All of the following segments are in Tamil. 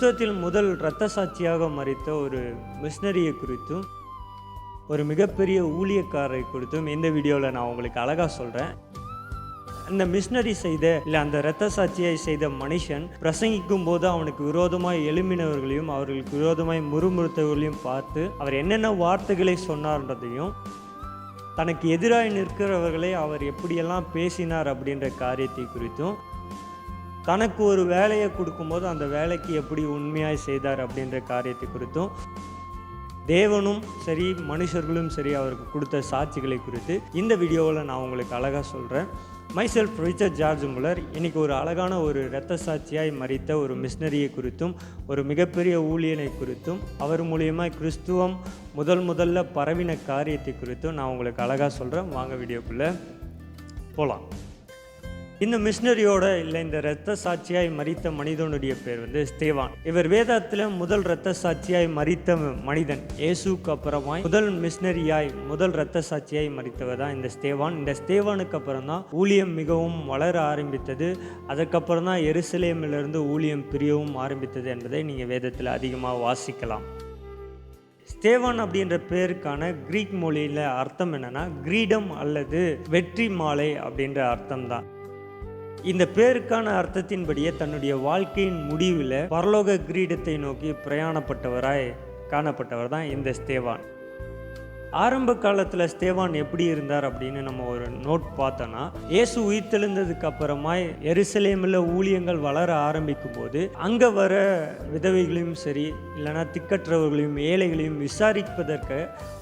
கிறிஸ்தவத்தில் முதல் இரத்த சாட்சியாக மரித்த ஒரு மிஷினரியை குறித்தும் ஒரு மிகப்பெரிய ஊழியக்காரரை குறித்தும் இந்த வீடியோவில் நான் உங்களுக்கு அழகாக சொல்கிறேன். அந்த மிஷினரி செய்த இல்லை அந்த இரத்த சாட்சியை செய்த மனுஷன் பிரசங்கிக்கும் போது அவனுக்கு விரோதமாய் எழும்பினவர்களையும் அவர்களுக்கு விரோதமாய் முறுமுறுத்தவர்களையும் பார்த்து அவர் என்னென்ன வார்த்தைகளை சொன்னார்ன்றதையும் தனக்கு எதிராக நிற்கிறவர்களை அவர் எப்படியெல்லாம் பேசினார் அப்படின்ற காரியத்தை குறித்தும் தனக்கு ஒரு வேலையை கொடுக்கும்போது அந்த வேலைக்கு எப்படி உண்மையாய் செய்தார் அப்படின்ற காரியத்தை குறித்தும் தேவனும் சரி மனுஷர்களும் சரி அவருக்கு கொடுத்த சாட்சிகளை குறித்து இந்த வீடியோவில் நான் உங்களுக்கு அழகாக சொல்கிறேன். மைசெல்ஃப் ரிச்சர்ட் ஜார்ஜ் முல்லர் இன்றைக்கி ஒரு அழகான ஒரு இரத்த சாட்சியாய் மரித்த ஒரு மிஷினரியை குறித்தும் ஒரு மிகப்பெரிய ஊழியனை குறித்தும் அவர் மூலியமாக கிறிஸ்துவம் முதல்ல பரவின காரியத்தை குறித்தும் நான் உங்களுக்கு அழகாக சொல்கிறேன். வாங்க வீடியோக்குள்ளே போகலாம். இந்த மிஷினரியோட இல்லை இந்த இரத்த சாட்சியாய் மரித்த மனிதனுடைய பேர் ஸ்தேவான். இவர் வேதத்தில் முதல் இரத்த சாட்சியாய் மரித்த மனிதன். இயேசுக்கு அப்புறமாய் முதல் மிஷினரியாய் முதல் இரத்த சாட்சியாய் மரித்தவர் தான் இந்த ஸ்தேவான். இந்த ஸ்தேவானுக்கு அப்புறம் தான் ஊழியம் மிகவும் வளர ஆரம்பித்தது. அதுக்கப்புறம் தான் எருசலேமிலிருந்து ஊழியம் பிரியவும் ஆரம்பித்தது என்பதை நீங்கள் வேதத்தில் அதிகமாக வாசிக்கலாம். ஸ்தேவான் அப்படின்ற பேருக்கான கிரீக் மொழியில் அர்த்தம் என்னன்னா கிரீடம் அல்லது வெற்றி மாலை அப்படின்ற அர்த்தம் தான். இந்த பேருக்கான அர்த்தத்தின்படியே தன்னுடைய வாழ்க்கையின் முடிவில் பரலோக கிரீடத்தை நோக்கி பிரயாணப்பட்டவராய் காணப்பட்டவர் தான் இந்த ஸ்தேவான். ஆரம்ப காலத்தில் ஸ்தேவான் எப்படி இருந்தார் அப்படின்னு நம்ம ஒரு நோட் பார்த்தோன்னா, இயேசு உயிர்த்தெழுந்ததுக்கு அப்புறமாய் எருசலேமில் ஊழியங்கள் வளர ஆரம்பிக்கும் போது அங்கே வர விதவைகளையும் சரி இல்லைனா திக்கற்றவர்களையும் ஏழைகளையும் விசாரிப்பதற்கு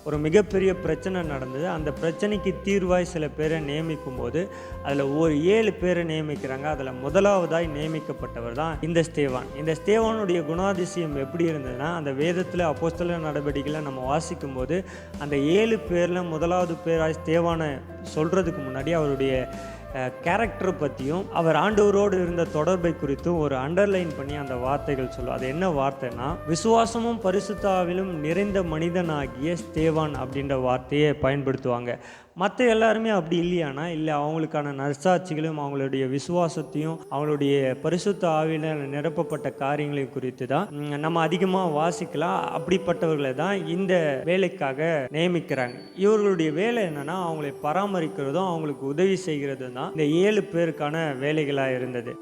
ஒரு மிகப்பெரிய பிரச்சனை நடந்தது. அந்த பிரச்சனைக்கு தீர்வாய் சில பேரை நியமிக்கும் போது அதில் ஒரு 7 பேரை நியமிக்கிறாங்க. அதில் முதலாவதாய் நியமிக்கப்பட்டவர் தான் இந்த ஸ்தேவான். இந்த ஸ்தேவானுடைய குணாதிசயம் எப்படி இருந்ததுன்னா, அந்த வேதத்தில் அப்போஸ்தலர் நடவடிக்கைகளை நம்ம வாசிக்கும் போது அந்த 7 பேரில் முதலாவது பேராய் ஸ்தேவானை சொல்கிறதுக்கு முன்னாடி அவருடைய கேரக்டரை பற்றியும் அவர் ஆண்டவரோடு இருந்த தொடர்பை குறித்தும் ஒரு அண்டர்லைன் பண்ணி அந்த வார்த்தைகள் சொல்லும். அது என்ன வார்த்தைன்னா, விசுவாசமும் பரிசுத்த ஆவியிலும் நிறைந்த மனிதனாகிய ஸ்தேவான் அப்படின்ற வார்த்தையை பயன்படுத்துவாங்க. மற்ற எல்லாருமே அப்படி இல்லையானா இல்லை அவங்களுக்கான நற்சாட்சிகளும் அவங்களுடைய விசுவாசத்தையும் அவங்களுடைய பரிசுத்த ஆவியில் நிரப்பப்பட்ட காரியங்களையும் குறித்து தான் நம்ம அதிகமாக வாசிக்கலாம். அப்படிப்பட்டவர்களை தான் இந்த வேலைக்காக நியமிக்கிறாங்க. இவர்களுடைய வேலை என்னன்னா அவங்களை பராமரிக்கிறதும் அவங்களுக்கு உதவி செய்கிறதும் தான் இந்த 7 பேருக்கான வேலைகளாக இருந்தது.